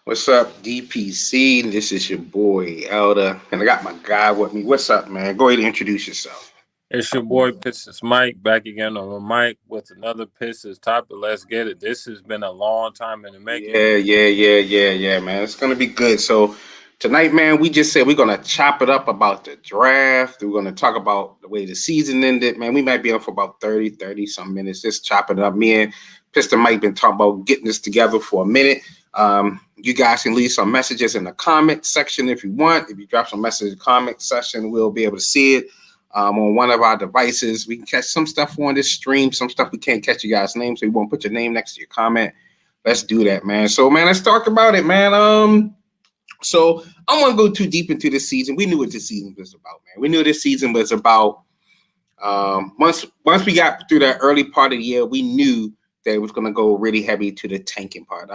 What's up, DPC? This is your boy Elder, and I got my guy with me. What's up, man? Go ahead and introduce yourself. It's your boy Pistons Mike back again on the mic with another Pistons topic. Let's get it. This has been a long time in the making. Yeah, man. It's gonna be good. So tonight, man, we just said we're gonna chop it up about the draft. We're gonna talk about the way the season ended. Man, we might be on for about 30 some minutes. Just chopping it up. Me and Piston Mike been talking about getting this together for a minute. You guys can leave some messages in the comment section if you want. If you drop some messages in the comment section, we'll be able to see it. On one of our devices. We can catch some stuff on this stream, some stuff we can't catch you guys' names, so you won't put your name next to your comment. Let's do that, man. So, man, let's talk about it, man. So I don't want to go too deep into this season. We knew what this season was about, man. We knew this season was about once we got through that early part of the year, we knew that it was going to go really heavy to the tanking part.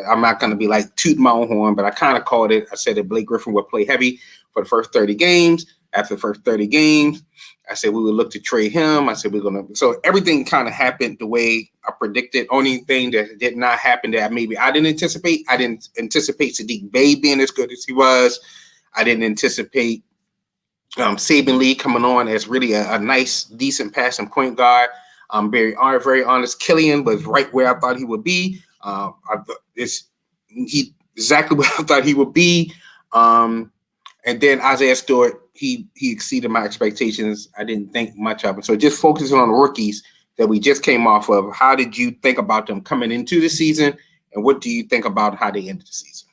I'm not going to be like tooting my own horn, but I kind of called it. I said that Blake Griffin would play heavy for the first 30 games. After the first 30 games, I said we would look to trade him. I said we're going to. So everything kind of happened the way I predicted. Only thing that did not happen that maybe I didn't anticipate. I didn't anticipate Sadiq Bey being as good as he was. I didn't anticipate Saban Lee coming on as really a nice, decent passing point guard. I'm very honest. Killian was right where I thought he would be. He exactly where I thought he would be. And then Isaiah Stewart, he exceeded my expectations. I didn't think much of it. So just focusing on the rookies that we just came off of, how did you think about them coming into the season, and what do you think about how they ended the season?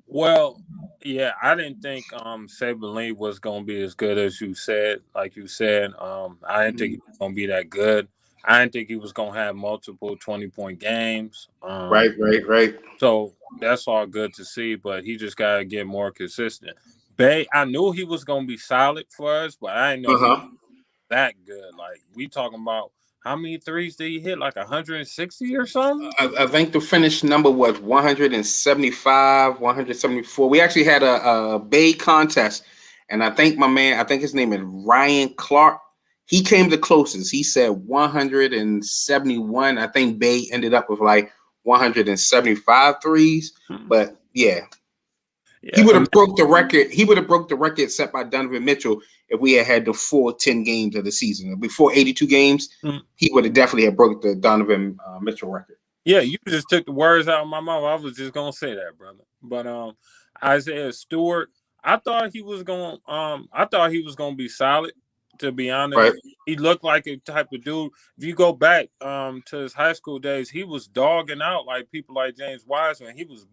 Well, yeah, I didn't think Saban Lee was going to be as good as you said. Like you said, I didn't think he was going to be that good. I didn't think he was going to have multiple 20-point games. Right. So that's all good to see, but he just got to get more consistent. Bay, I knew he was gonna be solid for us, but I didn't know he was that good. Like we talking about how many threes did he hit? Like 160 or something? I think the finish number was 175, 174. We actually had a Bay contest, and I think his name is Ryan Clark. He came the closest. He said 171. I think Bay ended up with like 175 threes, but yeah. He would have broke the record. He would have broke the record set by Donovan Mitchell if we had the full 10 games of the season. Before 82 games, he would have definitely have broke the Donovan Mitchell record. Yeah, you just took the words out of my mouth. I was just gonna say that, brother. But Isaiah Stewart, I thought he was gonna be solid. To be honest, right. He looked like a type of dude. If you go back to his high school days, he was dogging out like people like James Wiseman. He was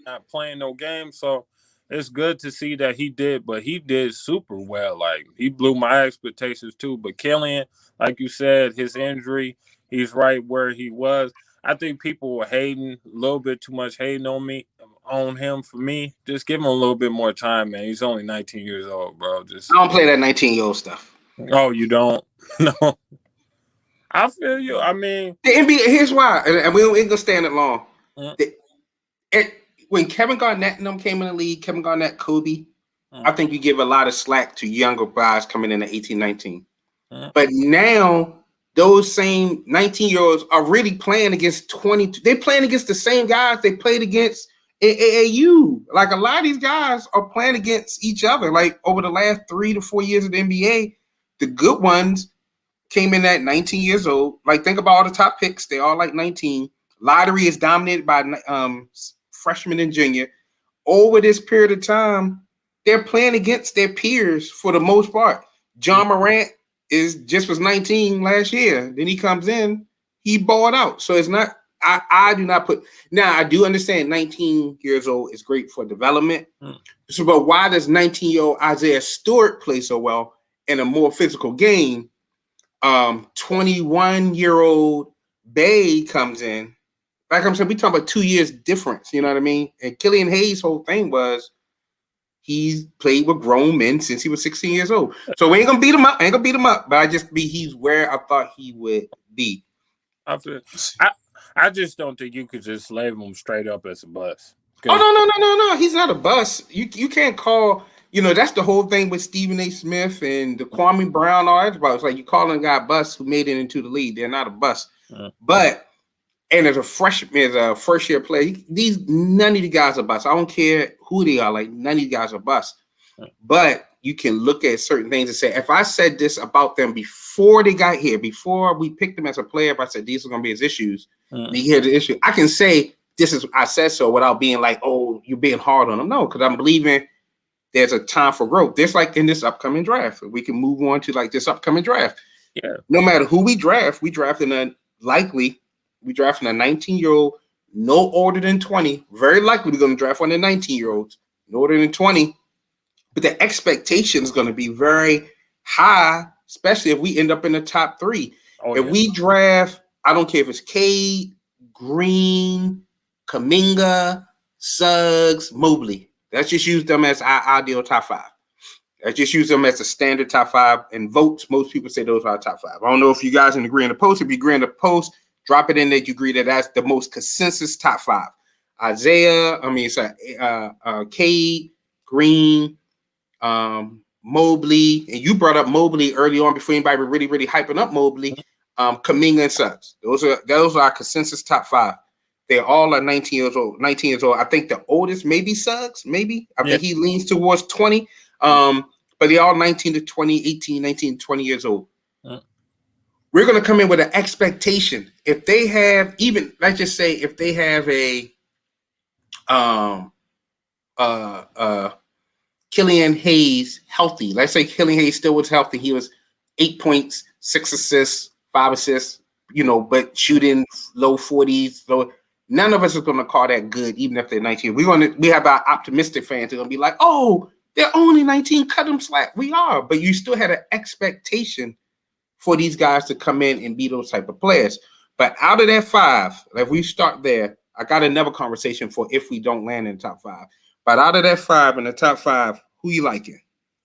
not playing no games, so it's good to see that he did. But he did super well. Like he blew my expectations too. But Killian, like you said, his injury, he's right where he was. I think people were hating a little bit too much, hating on him. For me, just give him a little bit more time, man. He's only 19 years old, bro. I don't play that 19-year-old stuff. Oh, you don't? No. I feel you. I mean, the NBA. Here's why, and we ain't gonna stand it long. When Kevin Garnett and them came in the league, Kevin Garnett, Kobe, I think you give a lot of slack to younger guys coming in at 18, 19. But now those same 19-year-olds are really playing against 22. They're playing against the same guys they played against in AAU. Like a lot of these guys are playing against each other. Like over the last 3 to 4 years of the NBA, the good ones came in at 19 years old. Like think about all the top picks. They all like 19. Lottery is dominated by freshman and junior. Over this period of time, they're playing against their peers for the most part. John Morant was 19 last year. Then he comes in, he balled out. So it's not. I do not put. Now I do understand 19 years old is great for development. So, but why does 19-year-old Isaiah Stewart play so well in a more physical game? 21-year-old Bay comes in. Like I'm saying, we talking about 2 years difference. You know what I mean? And Killian Hayes' whole thing was he's played with grown men since he was 16 years old. So we ain't gonna beat him up. But he's where I thought he would be. I just don't think you could just label him straight up as a bust. Oh no. He's not a bust. You can't call. That's the whole thing with Stephen A. Smith and the Kwame Brown. All that about. It's like you calling a guy a bust who made it into the league. They're not a bust. But And as a freshman, as a first year player, none of the guys are bust. I don't care who they are. Like none of these guys are bust. But you can look at certain things and say, if I said this about them before they got here, before we picked them as a player, if I said these are going to be his issues, and you hear the issue, I can say I said so without being like, oh, you're being hard on them. No, because I'm believing there's a time for growth. Just like in this upcoming draft, we can move on to like this upcoming draft. Yeah. No matter who we draft a 19-year-old, no older than 20. Very likely we're going to draft one of the 19-year-olds, no older than 20. But the expectation is going to be very high, especially if we end up in the top 3. If we draft, I don't care if it's Cade, Green, Kuminga, Suggs, Mobley. Let's just use them as our ideal top 5. Let's just use them as a standard top 5. And votes, most people say those are our top 5. I don't know if you guys agree in the post. If you agree in the post, drop it in there. You agree that that's the most consensus top 5. Cade, Green, Mobley, and you brought up Mobley early on before anybody was really, really hyping up Mobley. Kuminga and Suggs. Those are our consensus top 5. They all are 19 years old. I think the oldest maybe Suggs, maybe. I think he leans towards 20. But they're all 19 to 20, 18, 19, 20 years old. We're going to come in with an expectation. If they have let's just say if they have Killian Hayes healthy. Let's say Killian Hayes still was healthy. He was 8 points, 6 assists, 5 assists, but shooting low 40s. So none of us is going to call that good, even if they're 19. We have our optimistic fans who are going to be like, oh, they're only 19, cut them slack. We are, but you still had an expectation for these guys to come in and be those type of players. But out of that 5, if we start there, I got another conversation for if we don't land in the top 5. But out of that 5 in the top 5, who you liking?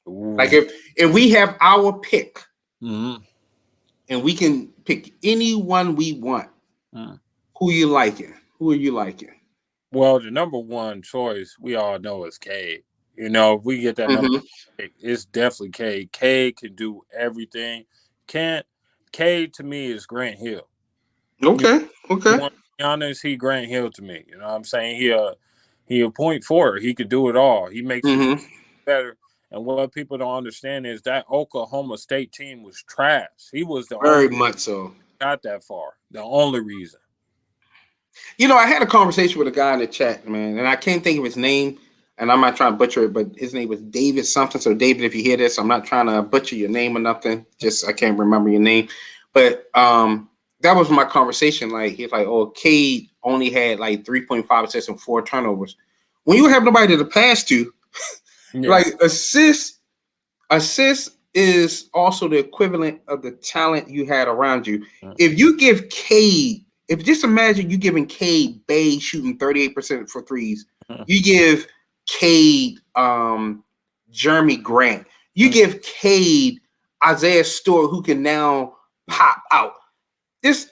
Ooh. Like if we have our pick, and we can pick anyone we want, who you liking? Who are you liking? Well, the number one choice we all know is Cade. If we get that number, it's definitely Cade. Cade can do everything. Cade to me is Grant Hill. Okay. To be honest, he Grant Hill to me. You know what I'm saying? He a point forward. He could do it all. He makes it better. And what people don't understand is that Oklahoma State team was trash. He was the very much so got that far. The only reason. I had a conversation with a guy in the chat, man, and I can't think of his name, and I'm not trying to butcher it, but his name was David something. So David, if you hear this, I'm not trying to butcher your name or nothing. Just I can't remember your name, but that was my conversation. Like he's like, oh, Cade only had like 3.5 assists and 4 turnovers. When you have nobody to pass to, like assist is also the equivalent of the talent you had around you. If you give Cade, just imagine you giving Cade Bay shooting 38% for threes, you give Cade Jeremy Grant, you give Cade Isaiah Stewart, who can now pop out.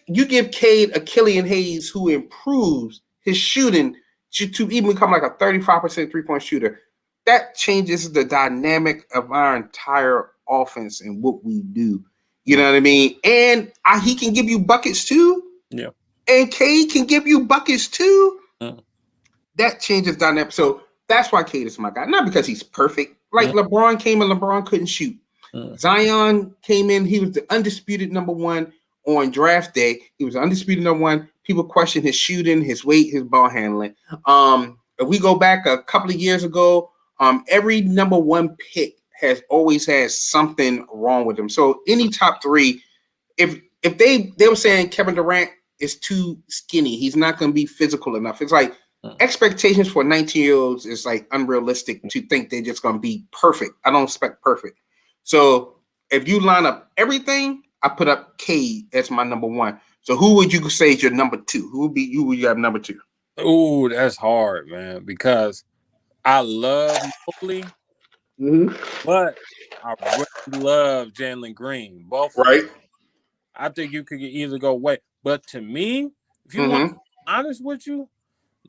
You give Cade a Killian Hayes who improves his shooting to even become like a 35% three-point shooter. That changes the dynamic of our entire offense and what we do. You know what I mean? And he can give you buckets too. Yeah. And Cade can give you buckets too. That changes dynamic. So that's why Cade is my guy. Not because he's perfect. Like LeBron came and LeBron couldn't shoot. Zion came in. He was the undisputed number 1 on draft day. He was undisputed number 1. People question his shooting, his weight, his ball handling. If we go back a couple of years ago, every number 1 pick has always had something wrong with him. So any top 3, if they were saying Kevin Durant is too skinny, he's not going to be physical enough. It's like expectations for 19-year-olds is like unrealistic to think they're just going to be perfect. I don't expect perfect. So if you line up everything, I put up Cade as my number 1. So who would you say is your number 2? Who would be you? Would you have number 2? Ooh, that's hard, man, because I love Mobley, but I really love Jalen Green. Both right. I think you could either go away. But to me, if you want to be honest with you,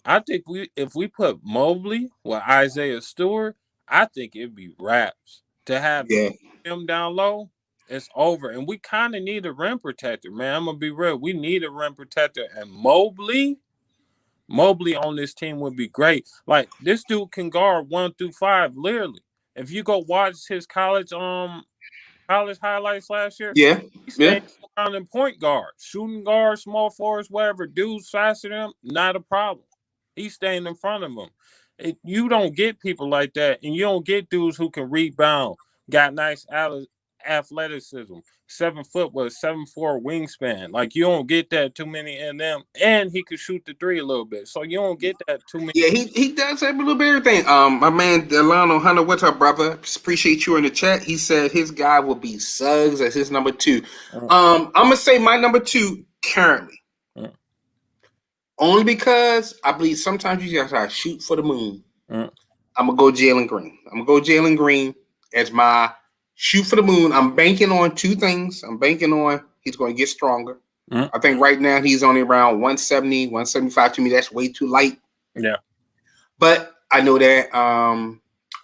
I think if we put Mobley with Isaiah Stewart, I think it'd be raps. To have him down low, it's over. And we kind of need a rim protector, man. I'm gonna be real. We need a rim protector, and Mobley on this team would be great. Like this dude can guard 1 through 5, literally. If you go watch his college highlights last year, Yeah, he yeah. stayed around in point guard, shooting guard, small forwards, whatever. Dudes faster than him, not a problem. He's staying in front of him. You don't get people like that, and you don't get dudes who can rebound, got nice athleticism, 7 foot with a 7'4" wingspan. Like you don't get that too many in them, and he could shoot the three a little bit. So you don't get that too many. Yeah, he does have a little bit of everything. My man Delano Hunter, what's up, brother? Appreciate you in the chat. He said his guy will be Suggs as his number 2. I'm gonna say my number 2 currently, only because I believe sometimes you just gotta shoot for the moon. I'm gonna go Jalen Green as my shoot for the moon. I'm banking on 2 things. I'm banking on he's going to get stronger. I think right now he's only around 170, 175. To me, that's way too light. Yeah. But I know that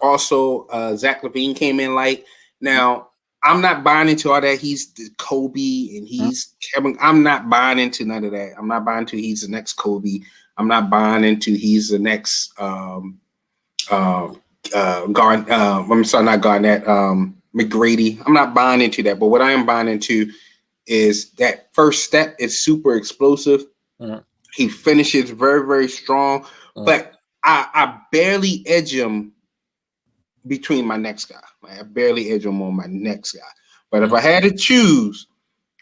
also Zach LaVine came in light. Now, I'm not buying into all that. He's the Kobe and he's Kevin. I'm not buying into none of that. I'm not buying into he's the next Kobe. I'm not buying into he's the next I'm sorry, not Garnett, McGrady. I'm not buying into that. But what I am buying into is that first step is super explosive. He finishes very, very strong. But I barely edge him between my next guy. I barely edge him on my next guy. But if I had to choose,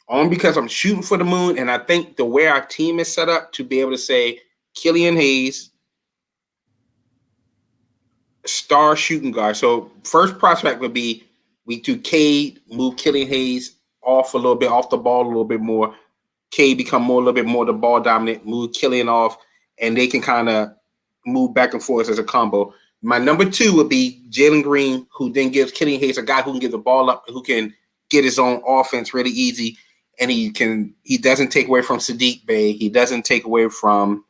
only because I'm shooting for the moon, and I think the way our team is set up to be able to say Killian Hayes, star shooting guard. So first prospect would be we do Cade, move Killian Hayes off a little bit, off the ball a little bit more. Cade become a little bit more the ball dominant, move Killian off, and they can kind of move back and forth as a combo. My number 2 would be Jalen Green, who then gives Killian Hayes a guy who can get the ball up, who can get his own offense really easy, and he doesn't take away from Sadiq Bey. He doesn't take away from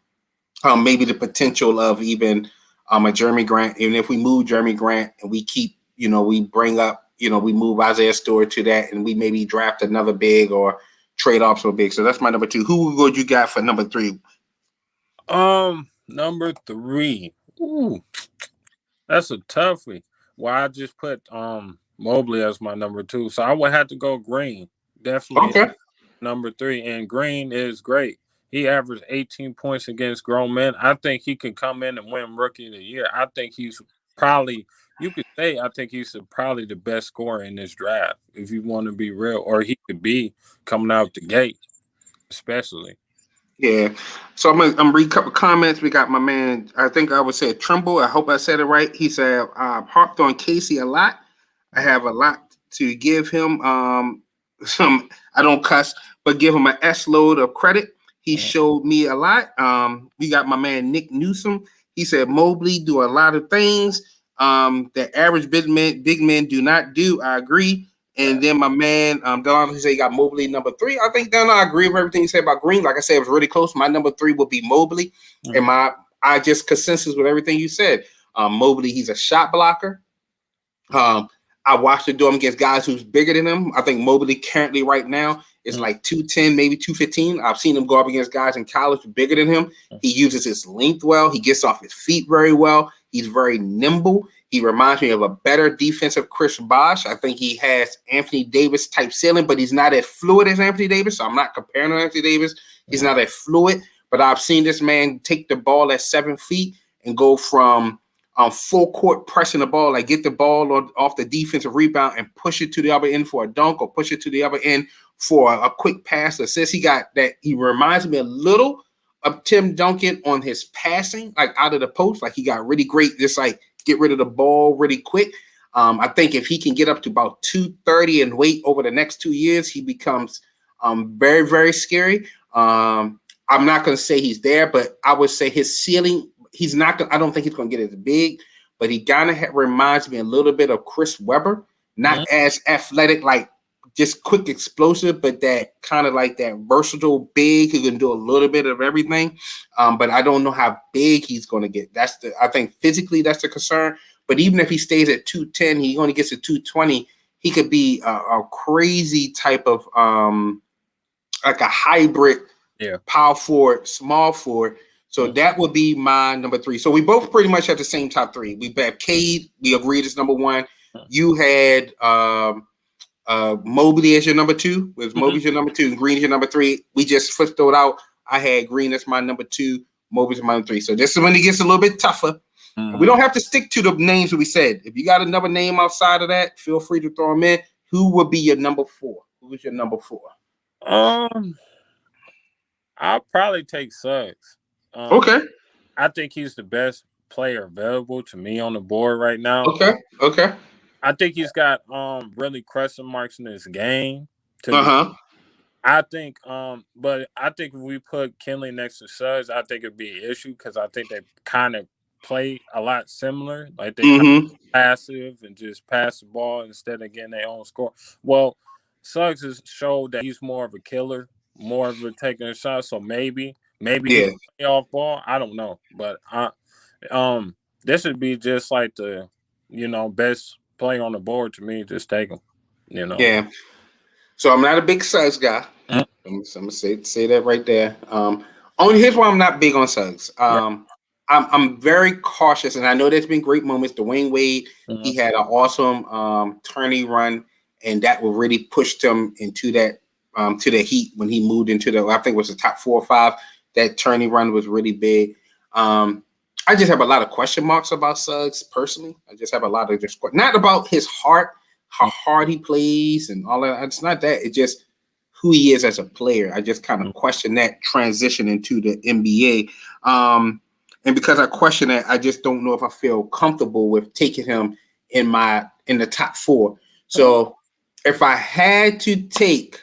maybe the potential of even a Jeremy Grant. Even if we move Jeremy Grant and we keep, we bring up, we move Isaiah Stewart to that, and we maybe draft another big or trade off so big. So that's my number 2. Who would you got for number 3? Number 3. Ooh, that's a toughie. Well, I just put Mobley as my number 2, so I would have to go Green. Definitely number 3, and Green is great. He averaged 18 points against grown men. I think he can come in and win Rookie of the Year. I think he's probably, I think he's probably the best scorer in this draft, if you want to be real, or he could be coming out the gate, especially. Yeah. So I'm read a couple comments. We got my man, I think I would say Trimble. I hope I said it right. He said, I've harped on Casey a lot. I have a lot to give him. I don't cuss, but give him an S load of credit. He showed me a lot. We got my man Nick Newsom. He said Mobley do a lot of things that average big men do not do. I agree. And then my man Delano, he said he got Mobley number 3. I think Delano, I agree with everything you said about Green. Like I said, it was really close. My number 3 would be Mobley. And I just consensus with everything you said. Mobley, he's a shot blocker. I watched him do him against guys who's bigger than him. I think Mobley currently right now is like 210, maybe 215. I've seen him go up against guys in college bigger than him. He uses his length well. He gets off his feet very well. He's very nimble. He reminds me of a better defensive Chris Bosh. I think he has Anthony Davis type ceiling, but he's not as fluid as Anthony Davis. So I'm not comparing to Anthony Davis. He's not as fluid, but I've seen this man take the ball at 7 feet and go from full court pressing the ball, like get the ball off the defensive rebound and push it to the other end for a dunk or push it to the other end for a quick pass assist. He reminds me a little of Tim Duncan on his passing, like out of the post. Like he got really great, just like get rid of the ball really quick. I think if he can get up to about 230 and weight over the next 2 years, he becomes very, very scary. I'm not going to say he's there, but I would say his ceiling, he's not. I don't think he's going to get as big, but he kind of reminds me a little bit of Chris Webber. Not as athletic, like just quick, explosive, but that kind of like that versatile big who can do a little bit of everything. But I don't know how big he's going to get. I think physically that's the concern. But even if he stays at 210, he only gets to 220. he could be a crazy type of like a hybrid power forward, small forward. So that would be my number 3. So we both pretty much have the same top 3. We have Cade, we agreed as number 1. You had Mobley as your number 2. Was Mobley's your number 2 and Green is your number 3. We just flipped it out. I had Green as my number 2, Mobley's my number 3. So this is when it gets a little bit tougher. We don't have to stick to the names that we said. If you got another name outside of that, feel free to throw them in. Who would be your number 4? Who was your number 4? I'll probably take Suggs. Okay. I think he's the best player available to me on the board right now. Okay. I think he's got really question marks in his game. I think, but I think if we put Kinley next to Suggs, I think it'd be an issue because I think they kind of play a lot similar. Like they kind of passive and just pass the ball instead of getting their own score. Well, Suggs has showed that he's more of a killer, more of a taking a shot. So maybe he's play off ball. I don't know, but this would be just like the best play on the board to me. Just take him. Yeah. So I'm not a big Suggs guy. I'm gonna say that right there. Only here's why I'm not big on Suggs. I'm very cautious, and I know there's been great moments. Dwayne Wade, he had an awesome tourney run, and that will really pushed him into that to the Heat when he moved into I think it was the top 4 or 5. That tourney run was really big. I just have a lot of question marks about Suggs personally. I just have a lot of not about his heart, how hard he plays, and all that. It's not that. It's just who he is as a player. I just kind of question that transition into the NBA. And because I question that, I just don't know if I feel comfortable with taking him in the top 4. So if I had to take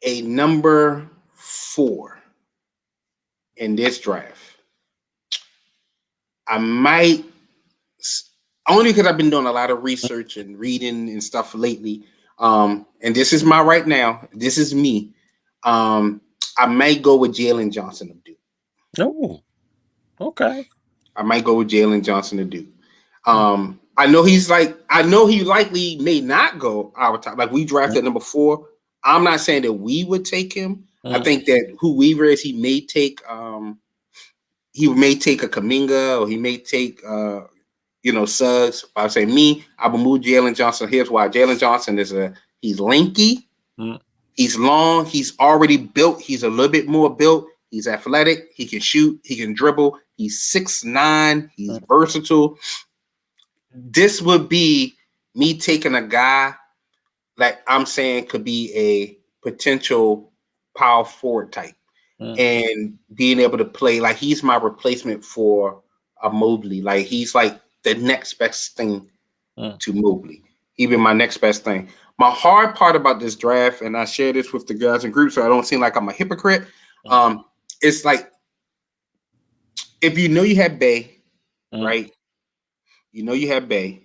a number 4 in this draft, I might, only because I've been doing a lot of research and reading and stuff lately. And this is my right now. This is me. I might go with Jalen Johnson of Duke. Oh, okay. I might go with Jalen Johnson of Duke. I know he likely may not go our top. Like we drafted number 4. I'm not saying that we would take him. I think that who Weaver is, he may take a Kuminga, or he may take Suggs. I would say me, I would move Jalen Johnson. Here's why. Jalen Johnson he's lanky, he's long, he's already built, he's a little bit more built, he's athletic, he can shoot, he can dribble, he's 6'9", he's versatile. This would be me taking a guy that I'm saying could be a potential power forward type and being able to play like he's my replacement for a Mobley. Like he's like the next best thing to Mobley. Even my next best thing. My hard part about this draft, and I share this with the guys in group so I don't seem like I'm a hypocrite, it's like if you know you have Bay, right? You know you have Bay.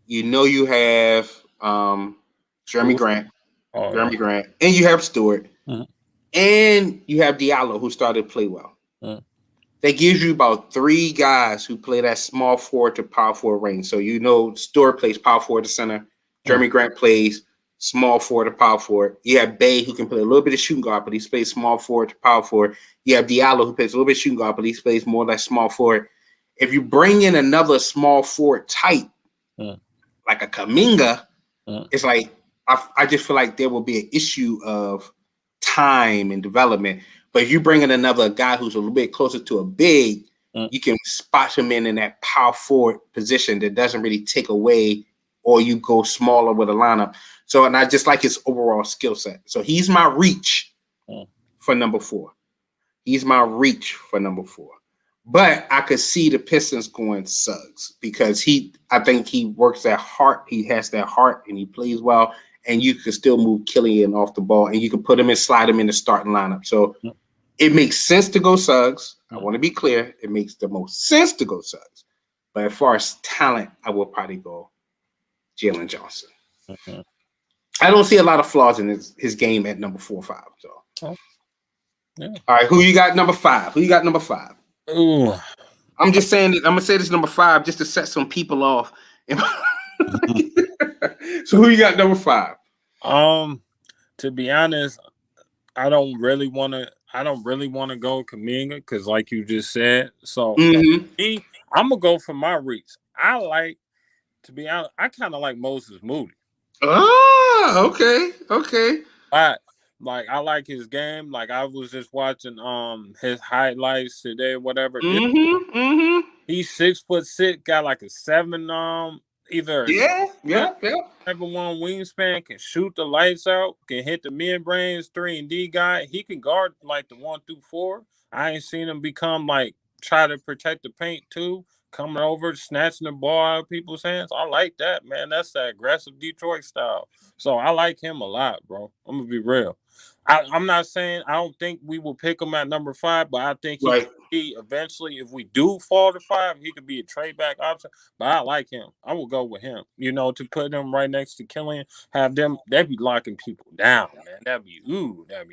You know you have Jeremy Grant. Grant. And you have Stewart. And you have Diallo, who started to play well. That gives you about 3 guys who play that small forward to power forward range. So Stewart plays power forward to center. Jeremy Grant plays small forward to power forward. You have Bay, who can play a little bit of shooting guard, but he plays small forward to power forward. You have Diallo, who plays a little bit of shooting guard, but he plays more like small forward. If you bring in another small forward type, like a Kuminga, it's like I just feel like there will be an issue of time and development. But if you bring in another guy who's a little bit closer to a big, you can spot him in that power forward position that doesn't really take away, or you go smaller with a lineup. So, and I just like his overall skill set. So he's my reach for number 4. He's my reach for number 4. But I could see the Pistons going Suggs because I think he works that heart. He has that heart and he plays well. And you can still move Killian off the ball, and you can put him and slide him in the starting lineup. So it makes sense to go Suggs. I want to be clear. It makes the most sense to go Suggs. But as far as talent, I will probably go Jalen Johnson. I don't see a lot of flaws in his game at number 4 or 5. So, all right, who you got number 5? Who you got number 5? Ooh. I'm just saying that I'm gonna say this number 5 just to set some people off. So who you got number 5? To be honest, I don't really want to go Kaminga because, like you just said. So me, I'm gonna go for my reach. To be honest, I kind of like Moses Moody. Okay. I like his game. Like I was just watching his highlights today, whatever. He's 6'6", got like a 7 either a 7'1" wingspan, can shoot the lights out, can hit the mid-range 3-and-D guy. He can guard like the 1 through 4. I ain't seen him become like try to protect the paint too, coming over, snatching the ball out of people's hands. I like that, man. That's that aggressive Detroit style. So I like him a lot, bro. I'm gonna be real. I'm not saying I don't think we will pick him at number 5, but I think he could be eventually, if we do fall to 5, he could be a trade back option. But I like him. I will go with him. To put him right next to Killian, have them, they'd be locking people down, man. That'd be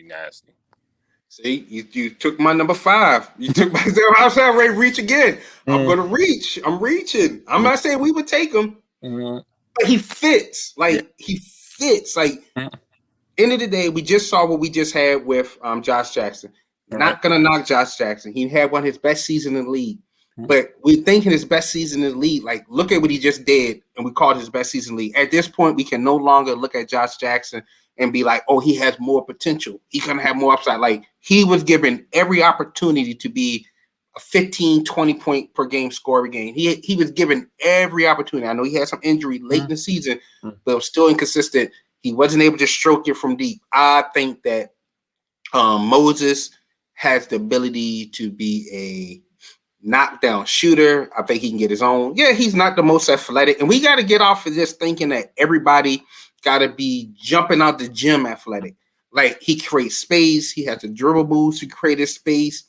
nasty. See, you took my number 5. You took my outside ready to reach again. I'm gonna reach. I'm reaching. I'm not saying we would take him, but he fits. He fits. End of the day, we just saw what we just had with Josh Jackson. Not gonna knock Josh Jackson. He had one of his best seasons in the league. But we're thinking his best season in the league. Like, look at what he just did, and we called his best season in the league. At this point, we can no longer look at Josh Jackson and be like, oh, he has more potential. He's gonna have more upside. Like, he was given every opportunity to be a 15, 20 point per game scorer game. He was given every opportunity. I know he had some injury late in the season, but was still inconsistent. He wasn't able to stroke it from deep. I think that Moses has the ability to be a knockdown shooter. I think he can get his own. Yeah, he's not the most athletic. And we got to get off of just thinking that everybody got to be jumping out the gym athletic. Like, he creates space. He has the dribble moves to create his space.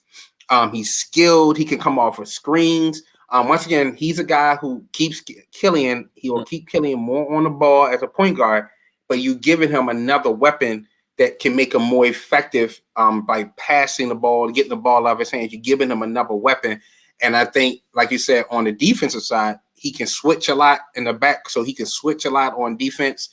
He's skilled. He can come off of screens. Once again, he's a guy who keeps Killian. He will keep Killian more on the ball as a point guard. But you giving him another weapon that can make him more effective by passing the ball, getting the ball out of his hands. You're giving him another weapon. And I think, like you said, on the defensive side, he can switch a lot in the back, so he can switch a lot on defense.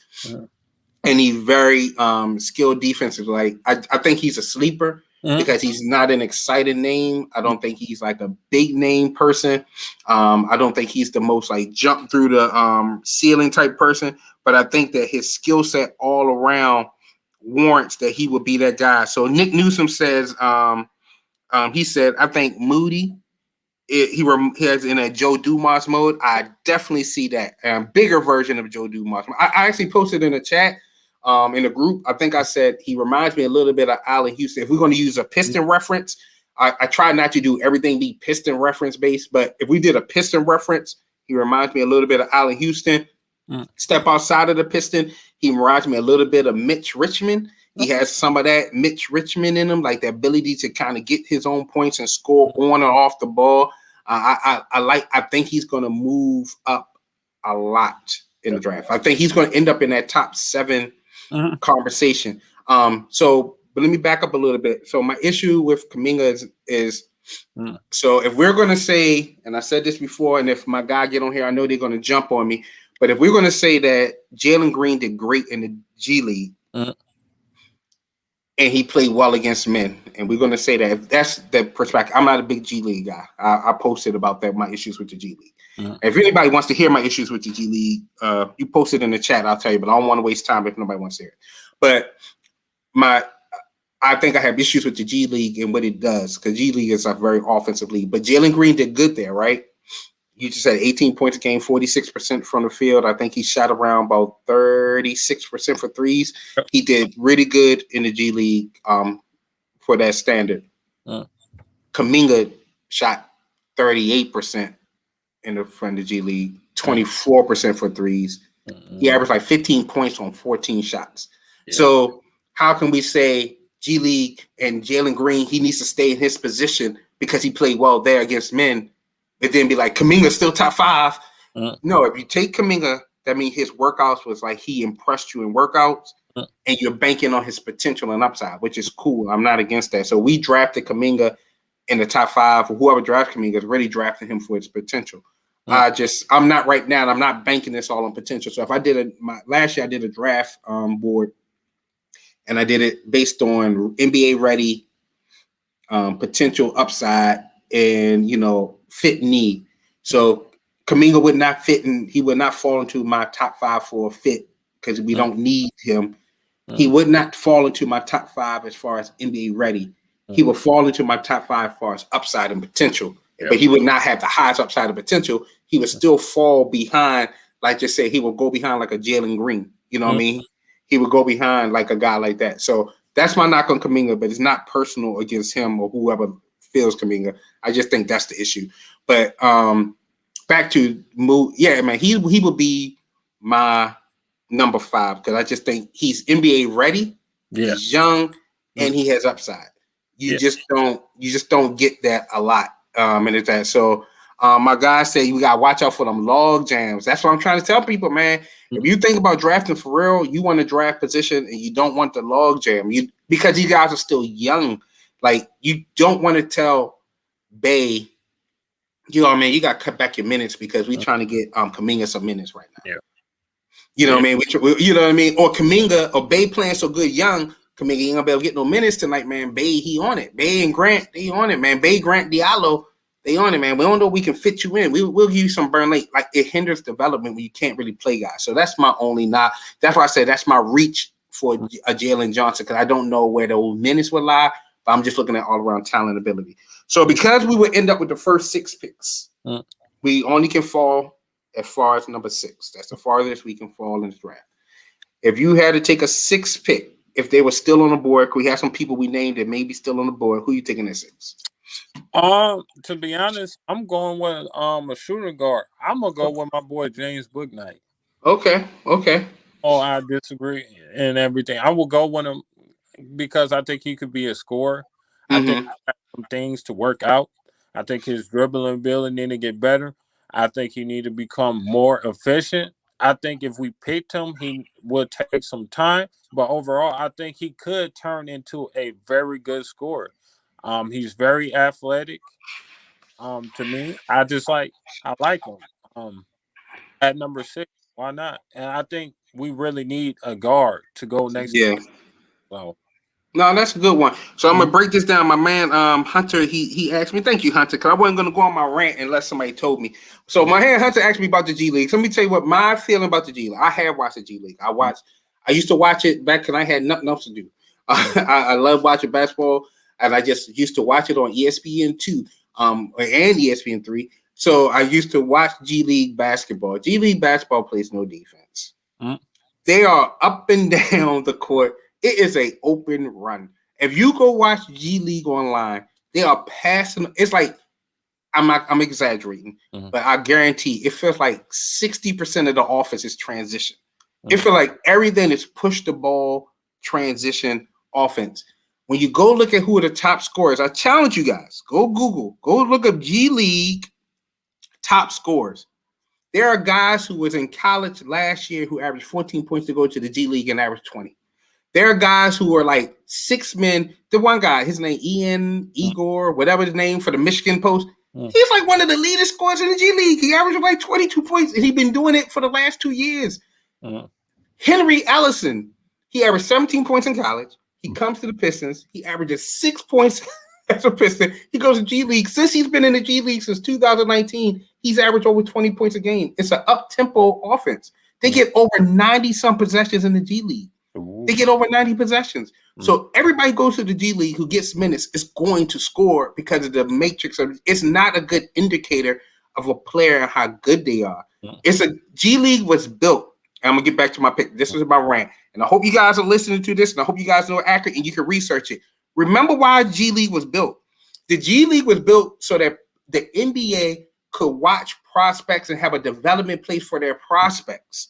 And he's very skilled defensively. Like, I think he's a sleeper because he's not an exciting name. I don't think he's like a big name person. I don't think he's the most like jump through the ceiling type person. But I think that his skill set all around warrants that he would be that guy. So Nick Newsom says, he said, I think Moody, he has in a Joe Dumas mode. I definitely see that bigger version of Joe Dumas. I actually posted in the chat in the group. I think I said he reminds me a little bit of Allen Houston. If we're going to use a Piston reference, I try not to do everything be Piston reference based, but if we did a Piston reference, he reminds me a little bit of Allen Houston. Step outside of the Piston, he reminds me a little bit of Mitch Richmond. He has some of that Mitch Richmond in him, like the ability to kind of get his own points and score on or off the ball. I think he's going to move up a lot in the draft. I think he's going to end up in that top 7 conversation. But let me back up a little bit. So my issue with Kuminga is so if we're going to say, and I said this before, and if my guy get on here, I know they're going to jump on me. But if we're going to say that Jalen Green did great in the G League and he played well against men, and we're going to say that if that's the perspective, I'm not a big G League guy. I posted about that, my issues with the G League. If anybody wants to hear my issues with the G League, you post it in the chat, I'll tell you, but I don't want to waste time if nobody wants to hear it. But I think I have issues with the G League and what it does, because G League is a very offensive league. But Jalen Green did good there, right? You just had 18 points a game, 46% from the field. I think he shot around about 36% for threes. He did really good in the G League for that standard. Kuminga shot 38% from the G League, 24% for threes. He averaged like 15 points on 14 shots. So how can we say G League and Jalen Green, he needs to stay in his position because he played well there against men, but then be like, Kuminga's still top 5. No, if you take Kuminga, that means his workouts was like he impressed you in workouts, and you're banking on his potential and upside, which is cool. I'm not against that. So we drafted Kuminga in the top 5. Or whoever drafted Kuminga is really drafting him for his potential. I'm not right now, and I'm not banking this all on potential. So if I did last year, I did a draft board, and I did it based on NBA ready, potential upside, and fit need. So Kuminga would not fit, and he would not fall into my top 5 for a fit because we don't need him. He would not fall into my top 5 as far as NBA ready. He would fall into my top 5 as far as upside and potential, but he would not have the highest upside and potential. He would still fall behind, like just say, he would go behind like a Jalen Green. You know what I mean? He would go behind like a guy like that. So that's my knock on Kuminga, but it's not personal against him or whoever feels Kuminga. I just think that's the issue. But back to Moot, yeah, man, he would be my number 5 because I just think he's NBA ready. Yeah. He's young and he has upside. You just don't get that a lot. And it's that. So my guy said you gotta watch out for them log jams. That's what I'm trying to tell people, man. If you think about drafting for real, you want to draft position and you don't want the log jam. Because you guys are still young. Like you don't want to tell Bay, you know what I mean, you gotta cut back your minutes because we're trying to get Kuminga some minutes right now. Yeah. You know what I mean? You know what I mean? Or Kuminga or Bay playing so good young, Kuminga ain't gonna be able to get no minutes tonight, man. Bay, he on it. Bay and Grant, they on it, man. Bay, Grant, Diallo, they on it, man. We don't know if we can fit you in. We'll give you some burn late. Like it hinders development when you can't really play guys. So that's my only knock. That's why I said that's my reach for a Jalen Johnson because I don't know where the minutes will lie, but I'm just looking at all around talent ability. So because we would end up with the first 6 picks, we only can fall as far as number 6. That's the farthest we can fall in the draft. If you had to take a 6th pick, if they were still on the board, we have some people we named that may be still on the board. Who are you taking at 6? To be honest, I'm going with a shooting guard. I'm gonna go with my boy James Bouknight. Okay. Oh, I disagree and everything. I will go with him because I think he could be a scorer. I think he has some things to work out. I think his dribbling ability need to get better. I think he need to become more efficient. I think if we picked him, he would take some time. But overall, I think he could turn into a very good scorer. He's very athletic. To me, I like him. At number 6, why not? And I think we really need a guard to go next. Yeah. So. No, that's a good one. So I'm gonna break this down. My man, Hunter, he asked me. Thank you, Hunter, because I wasn't gonna go on my rant unless somebody told me. So my man Hunter asked me about the G League. So let me tell you what my feeling about the G League. I have watched the G League. I used to watch it back when I had nothing else to do. I love watching basketball, and I just used to watch it on ESPN2, and ESPN3. So I used to watch G League basketball. G League basketball plays no defense. They are up and down the court. It is an open run. If you go watch G League online, they are passing. It's like I'm exaggerating, but I guarantee it feels like 60% of the offense is transition. It feels like everything is push the ball, transition, offense. When you go look at who are the top scorers, I challenge you guys, go Google, go look up G League top scorers. There are guys who was in college last year who averaged 14 points to go to the G League and averaged 20. There are guys who are like 6 men. The one guy, his name Igor, whatever his name for the Michigan Post. He's like one of the leading scorers in the G League. He averaged like 22 points, and he's been doing it for the last 2 years. Henry Ellison, he averaged 17 points in college. He comes to the Pistons. He averages 6 points as a Piston. He goes to G League. Since he's been in the G League since 2019, he's averaged over 20 points a game. It's an up-tempo offense. They get over 90-some possessions in the G League. They get over 90 possessions. So everybody goes to the G League who gets minutes is going to score because of the matrix. It's not a good indicator of a player and how good they are. G League was built. And I'm going to get back to my pick. This was my rant. And I hope you guys are listening to this, and I hope you guys know it accurate and you can research it. Remember why G League was built. The G League was built so that the NBA could watch prospects and have a development place for their prospects.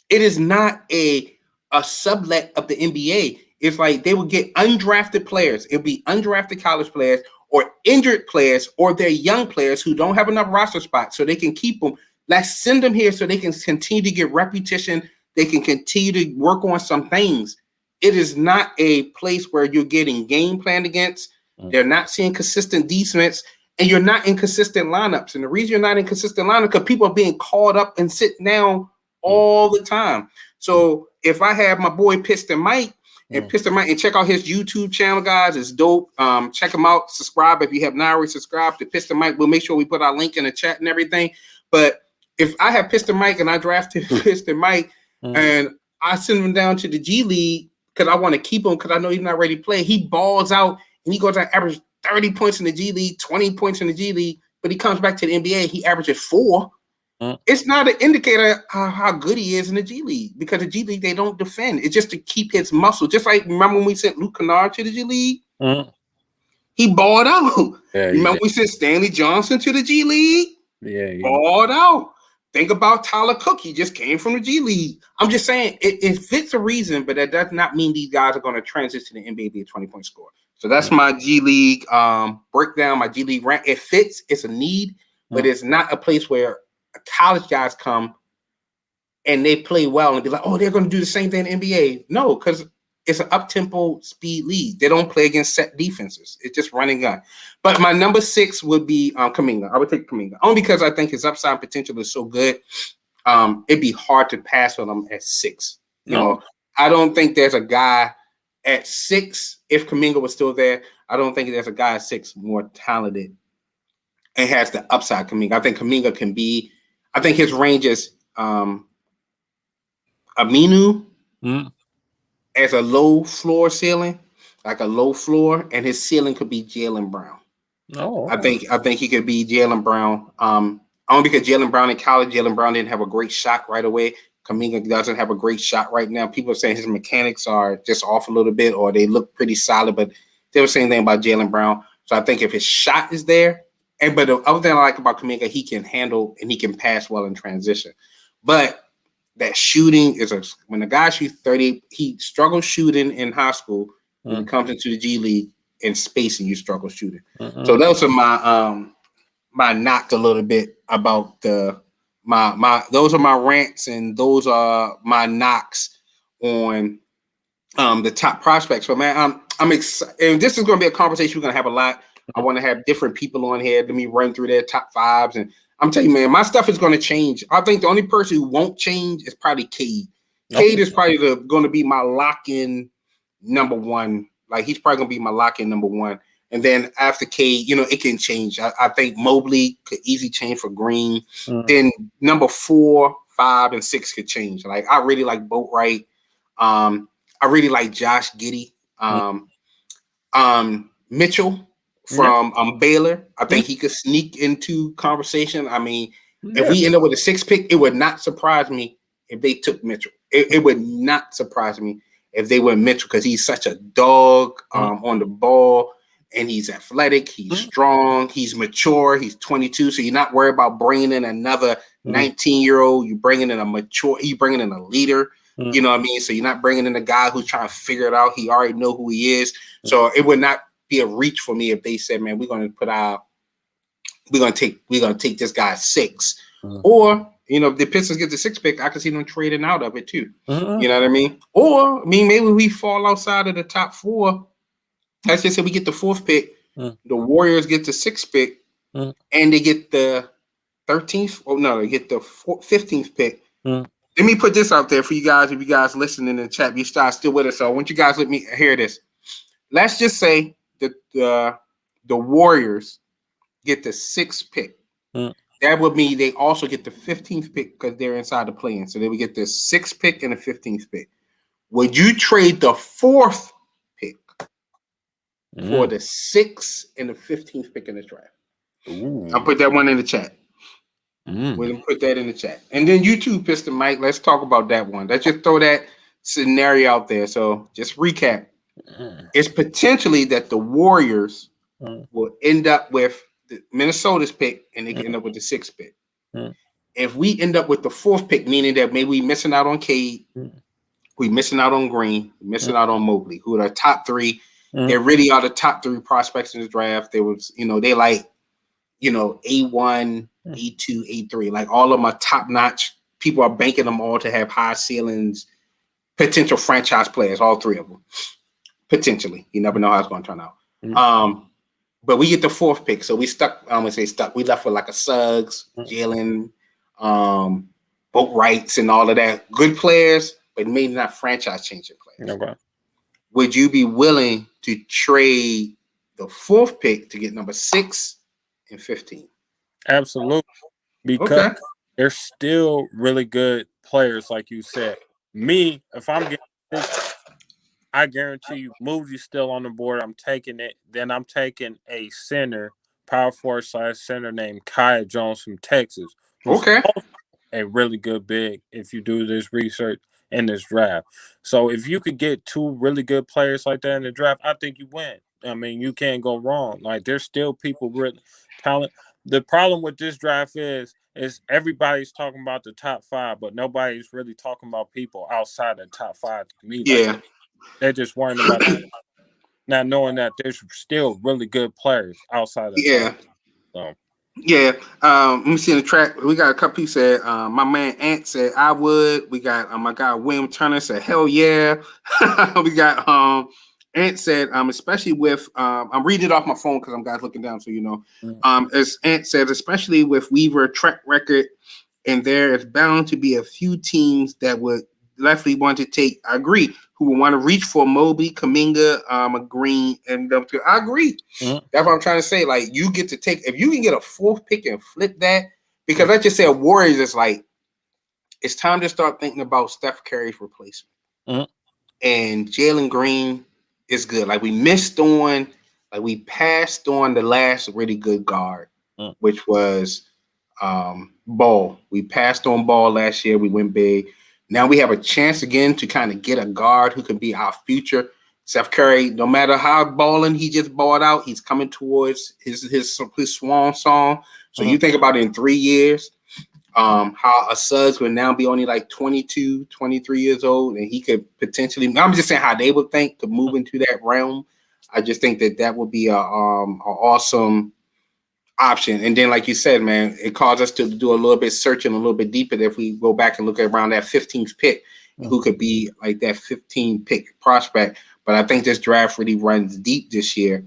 It is not a sublet of the NBA. It's like they would get undrafted players. It'll be undrafted college players or injured players or their young players who don't have enough roster spots so they can keep them. Let's send them here so they can continue to get repetition. They can continue to work on some things. It is not a place where you're getting game planned against. They're not seeing consistent defense. and you're not in consistent lineups. And the reason you're not in consistent lineups because people are being called up and sitting down all the time. So if I have my boy Piston Mike and check out his YouTube channel, guys, it's dope. Check him out. Subscribe if you have not already subscribed to Piston Mike. We'll make sure we put our link in the chat and everything. But if I have Piston Mike and I drafted Piston Mike and I send him down to the G League because I want to keep him because I know he's not ready to play, he balls out and he goes to average 30 points in the G League, 20 points in the G League, but he comes back to the NBA, he averages 4. It's not an indicator of how good he is in the G League because the G League, they don't defend. It's just to keep his muscle. Just like, remember when we sent Luke Kennard to the G League? He balled out. Yeah, remember we sent Stanley Johnson to the G League? Yeah, balled out. Think about Tyler Cook. He just came from the G League. I'm just saying it fits a reason, but that does not mean these guys are going to transition to the NBA be a 20-point scorer. So that's my G League breakdown, my G League rank. It fits. It's a need, but it's not a place where college guys come and they play well and be like, oh, they're going to do the same thing in the NBA. No, because it's an up-tempo speed league. They don't play against set defenses. It's just running gun. But my number 6 would be Kuminga. I would take Kuminga only because I think his upside potential is so good. It'd be hard to pass on him at 6. You know, I don't think there's a guy at 6, if Kuminga was still there, I don't think there's a guy at 6 more talented and has the upside Kuminga. I think Kuminga can be, I think his range is Aminu as a low floor ceiling, like a low floor, and his ceiling could be Jalen Brown. I think he could be Jalen Brown. Only because Jalen Brown in college, Jalen Brown didn't have a great shot right away. Kuminga doesn't have a great shot right now. People are saying his mechanics are just off a little bit, or they look pretty solid, but they were saying thing about Jalen Brown. So I think if his shot is there, but the other thing I like about Kuminga, he can handle and he can pass well in transition. But that shooting is when a guy shoots 30, he struggles shooting in high school. When he comes into the G League in spacing, you struggle shooting. So those are my knock a little bit about those are my rants and those are my knocks on the top prospects. So man, I'm excited, and this is going to be a conversation we're going to have a lot. I want to have different people on here. Let me run through their top 5s, and I'm telling you, man, my stuff is going to change. I think the only person who won't change is probably Cade. Cade is probably going to be my lock-in number 1. Like, he's probably going to be my lock-in number 1. And then after Cade, it can change. I think Mobley could easily change for Green. Then number 4, 5, and 6 could change. Like, I really like Boatwright. I really like Josh Giddey. Mitchell from Baylor. I think he could sneak into conversation. I mean, if we end up with a 6th pick, it would not surprise me if they took Mitchell. It would not surprise me if they went Mitchell because he's such a dog on the ball, and he's athletic, he's strong, he's mature, he's 22, so you're not worried about bringing in another 19-year-old. You're bringing in you're bringing in a leader. You know what I mean? So you're not bringing in a guy who's trying to figure it out. He already know who he is. So it would not be a reach for me if they said, man, we're going to take this guy 6. Or, if the Pistons get the 6th pick, I can see them trading out of it too. You know what I mean? Or, maybe we fall outside of the top 4. Let's just say we get the 4th pick. The Warriors get the 6th pick, and they get the 13th. Oh, no, they get the 15th pick. Let me put this out there for you guys. If you guys listening in the chat, you start still with us. So I want you guys let me hear this. Let's just say that the Warriors get the 6th pick. That would mean they also get the 15th pick because they're inside the play-in. So they would get the 6th pick and the 15th pick. Would you trade the 4th pick for the 6th and the 15th pick in the draft? I'll put that one in the chat. We'll put that in the chat. And then you too, Piston Mike. Let's talk about that one. Let's just throw that scenario out there. So just recap. It's potentially that the Warriors will end up with the Minnesota's pick and they can end up with the 6th pick. If we end up with the 4th pick, meaning that maybe we're missing out on Cade, we're missing out on Green, we're missing out on Mobley, who are the top 3. They really are the top 3 prospects in the draft. There was, they like, A1, A2, A3, like all of them are top notch. People are banking them all to have high ceilings, potential franchise players, all 3 of them. Potentially. You never know how it's going to turn out. but we get the 4th pick, so we stuck. I'm gonna say stuck. We left with like a Suggs, Jalen, Boat Wrights, and all of that. Good players, but maybe not franchise changing players. Okay. Would you be willing to trade the 4th pick to get number 6 and 15? Absolutely, because they're still really good players, like you said. Me, if I'm getting 6, I guarantee you, Moody's still on the board. I'm taking it. Then I'm taking a center, power forward / center named Kaya Jones from Texas, who's also a really good big. If you do this research in this draft, so if you could get 2 really good players like that in the draft, I think you win. I mean, you can't go wrong. Like there's still people with talent. The problem with this draft is everybody's talking about the top 5, but nobody's really talking about people outside the top 5. To me, like they're just worrying about not knowing that there's still really good players outside of the top. So. Yeah. Let me see in the track. We got a couple people said, my man Ant said I would. We got my guy William Turner said, hell yeah. We got Ant said, especially with I'm reading it off my phone because I'm guys looking down, so you know. As Ant said, especially with Weaver track record, and there is bound to be a few teams that would definitely want to take. I agree. Who will want to reach for Mobley, Kuminga, a Green, and I agree. That's what I'm trying to say. Like you get to take if you can get a 4th pick and flip that, because let's just say a Warriors is like it's time to start thinking about Steph Curry's replacement. And Jalen Green is good. Like we passed on the last really good guard, which was Ball. We passed on Ball last year. We went big. Now we have a chance again to kind of get a guard who can be our future. Steph Curry, no matter how balling he just balled out, he's coming towards his swan song. So you think about it in 3 years, how a Suggs would now be only like 22, 23 years old, and he could potentially, I'm just saying how they would think to move into that realm. I just think that would be a awesome option. And then, like you said, man, it caused us to do a little bit searching a little bit deeper if we go back and look at around that 15th pick, who could be like that 15 pick prospect. But I think this draft really runs deep this year.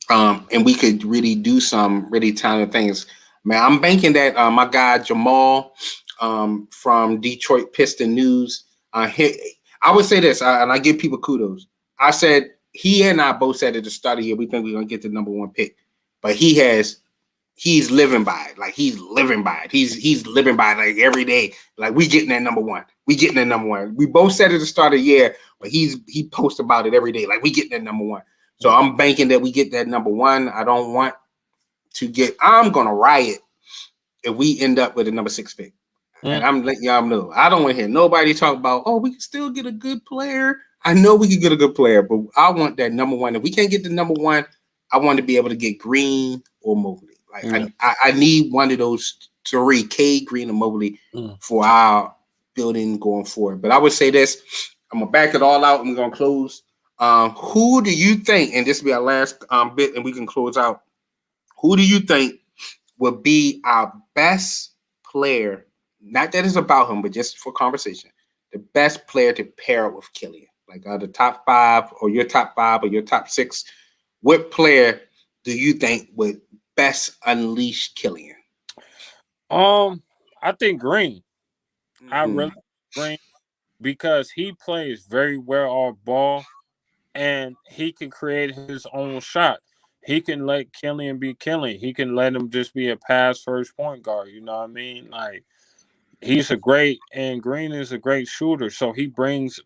And we could really do some really talented things. Man, I'm banking that my guy Jamal from Detroit Piston News, I would say this, and I give people kudos. I said, he and I both said at the start of the year, we think we're going to get the number 1 pick. But he's living by it. Like he's living by it. He's living by it like every day. Like we getting that number 1. We getting that number 1. We both said at the start of the year, but he posts about it every day. Like we getting that number 1. So I'm banking that we get that number 1. I don't want to I'm gonna riot if we end up with a number 6 pick. And I'm letting y'all know. I don't want to hear nobody talk about, we can still get a good player. I know we can get a good player, but I want that number 1. If we can't get the number 1, I want to be able to get Green or Mobley. Like I need one of those 3, K, Green, and Mobley for our building going forward. But I would say this, I'm gonna back it all out and we're gonna close. Who do you think, and this will be our last bit and we can close out. Who do you think would be our best player? Not that it's about him, but just for conversation, the best player to pair up with Killian. Like the top 5 or your top 5 or your top 6. What player do you think would best unleash Killian? I think Green. I really Green because he plays very well off ball and he can create his own shot. He can let Killian be Killian. He can let him just be a pass first point guard. You know what I mean? Like and Green is a great shooter. So he brings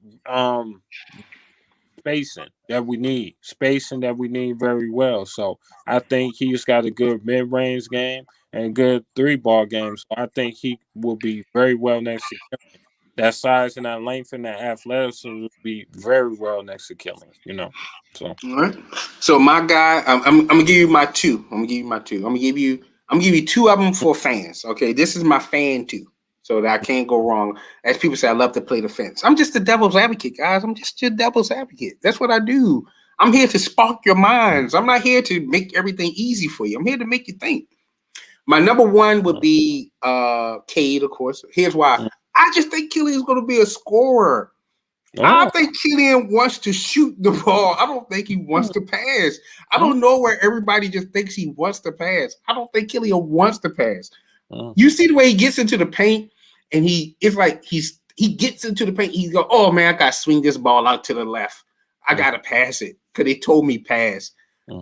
spacing that we need very well. So I think he's got a good mid-range game and good 3-ball game. So I think he will be very well next to Killian. That size and that length and that athleticism will be very well next to Killian, So all right. So my guy, I'm gonna give you my 2. I'm gonna give you 2 of them for fans. Okay, this is my fan 2. So that I can't go wrong. As people say, I love to play the fence. I'm just the devil's advocate, guys. I'm just your devil's advocate. That's what I do. I'm here to spark your minds. I'm not here to make everything easy for you. I'm here to make you think. My number 1 would be Cade, of course. Here's why. I just think Killian's going to be a scorer. I Oh. think Killian wants to shoot the ball. I don't think he wants to pass. I don't know where everybody just thinks he wants to pass. I don't think Killian wants to pass. You see the way he gets into the paint, and he gets into the paint. He go, oh man, I gotta swing this ball out to the left. I gotta pass it because they told me pass.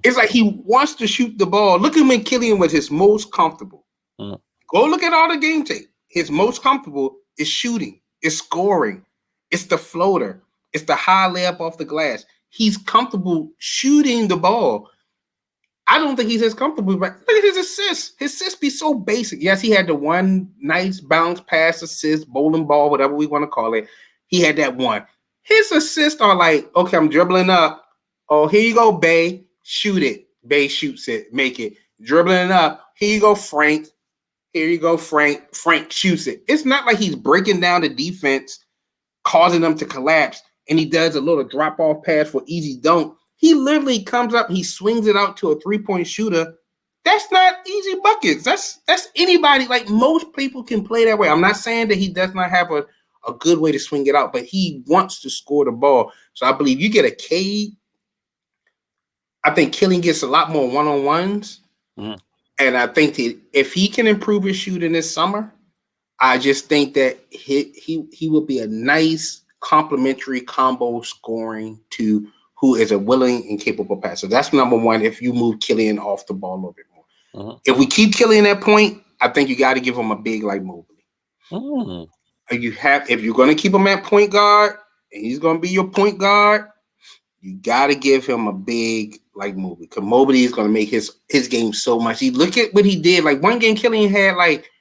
It's like he wants to shoot the ball. Look at him when Killian was his most comfortable. Go look at all the game tape. His most comfortable is shooting, is scoring, it's the floater, it's the high layup off the glass. He's comfortable shooting the ball. I don't think he's as comfortable, but look at his assists. His assists be so basic. Yes, he had the one nice bounce pass assist, bowling ball, whatever we want to call it. He had that one. His assists are like, okay, I'm dribbling up. Oh, here you go, Bay. Shoot it. Bay shoots it. Make it. Dribbling up. Here you go, Frank. Here you go, Frank. Frank shoots it. It's not like he's breaking down the defense, causing them to collapse, and he does a little drop-off pass for easy dunk. He literally comes up, he swings it out to a three-point shooter. That's not easy buckets. That's anybody. Like, most people can play that way. I'm not saying that he does not have a good way to swing it out, but he wants to score the ball. So I believe you get a Cade. I think Killian gets a lot more one-on-ones. And I think that if he can improve his shooting this summer, I just think that he will be a nice complementary combo scoring to who is a willing and capable passer. That's number one if you move Killian off the ball a little bit more. If we keep Killian at point, I think you got to give him a big like Mobley. If you're going to keep him at point guard and he's going to be your point guard, you got to give him a big like Mobley, because Mobley is going to make his game so much. You look at what he did. Like, one game Killian had like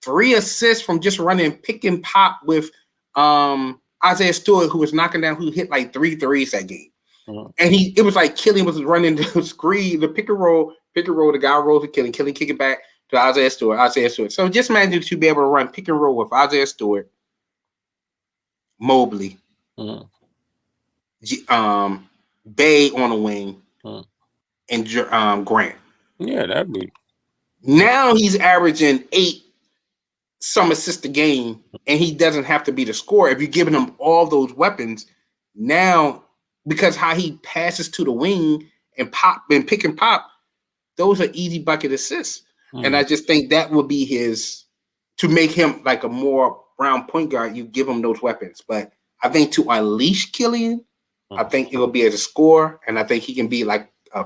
3 assists from just running pick and pop with Isaiah Stewart, who was knocking down, who hit like 3 threes that game. And it was like Killian was running the screen, the pick and roll, the guy rolls to Killian kick it back to Isaiah Stewart. So just imagine to be able to run pick and roll with Isaiah Stewart, Mobley, Bay on the wing, and Grant. Yeah, that'd be. Now he's averaging 8 some assists a game, and he doesn't have to be the scorer. If you're giving him all those weapons, now, because how he passes to the wing and pop and pick and pop, those are easy bucket assists. And I just think that would be to make him like a more round point guard, you give him those weapons. But I think to unleash Killian, I think it will be as a scorer, and I think he can be like I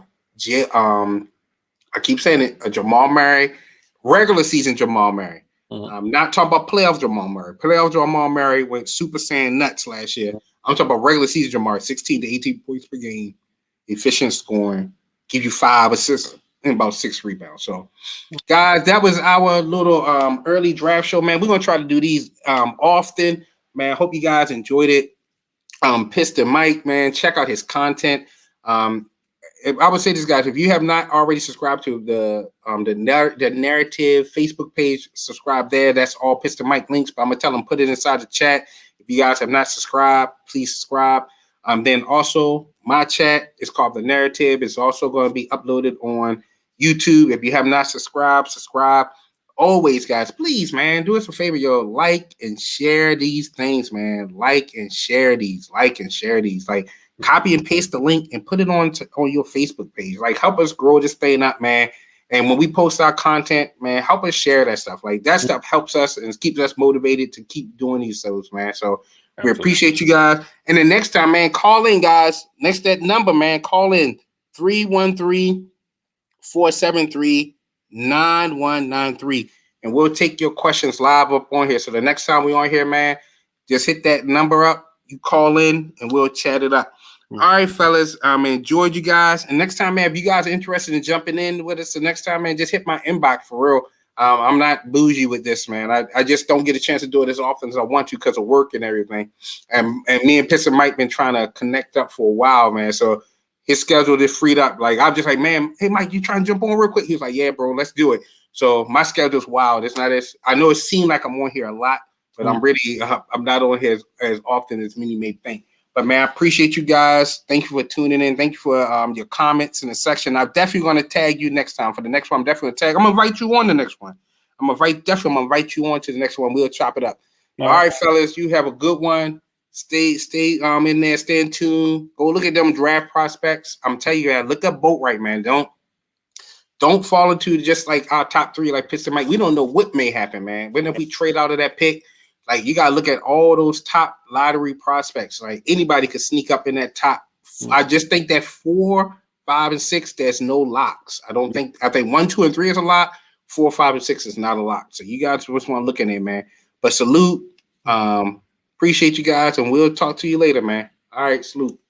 keep saying it, a Jamal Murray, regular season Jamal Murray. I'm not talking about playoff Jamal Murray. Playoff Jamal Murray went Super Saiyan nuts last year. I'm talking about regular season Jamal Murray, 16 to 18 points per game, efficient scoring, give you 5 assists and about 6 rebounds. So, guys, that was our little early draft show, man. We're going to try to do these often, man. I hope you guys enjoyed it. Piston Mike, man, check out his content. I would say this, guys, if you have not already subscribed to the Narrative Facebook page, subscribe there. That's all Piston Mike links, but I'm going to tell them, put it inside the chat. If you guys have not subscribed, please subscribe. Then also, my chat is called The Narrative. It's also going to be uploaded on YouTube. If you have not subscribed, subscribe. Always, guys, please, man, do us a favor, yo, like and share these things, man. Like and share these. Like, copy and paste the link and put it on your Facebook page. Like, help us grow this thing up, man. And when we post our content, man, help us share that stuff. Like, that stuff helps us and keeps us motivated to keep doing these shows, man. So we appreciate you guys. And the next time, man, call in, guys. Next that number, man, call in 313-473-9193. And we'll take your questions live up on here. So the next time we're on here, man, just hit that number up. You call in and we'll chat it up. All right, fellas. Enjoyed you guys. And next time, man, if you guys are interested in jumping in with us the next time, man, just hit my inbox for real. I'm not bougie with this, man. I just don't get a chance to do it as often as I want to because of work and everything. And me and Piston Mike been trying to connect up for a while, man. So his schedule is freed up. Like, I'm just like, man, hey, Mike, you trying to jump on real quick? He's like, yeah, bro, let's do it. So my schedule's wild. It's not as, I know it seemed like I'm on here a lot, but I'm really, I'm not on here as often as many may think. But, man, I appreciate you guys. Thank you for tuning in. Thank you for your comments in the section. I'm definitely going to tag you next time. For the next one, I'm definitely going to tag. I'm going to invite you on the next one. I'm going to invite you on to the next one. We'll chop it up. All right, fellas, you have a good one. Stay in there, stay in tune. Go look at them draft prospects. I'm telling you, man, look up Boatwright, man. Don't fall into just like our top three, like Piston Mike. We don't know what may happen, man. When if we trade out of that pick, like you gotta look at all those top lottery prospects. Like anybody could sneak up in that top. I just think that 4, 5, and 6, there's no locks. I think 1, 2, and 3 is a lock. 4, 5, and 6 is not a lock. So you guys just want to look at it, man. But salute. Appreciate you guys, and we'll talk to you later, man. All right, salute.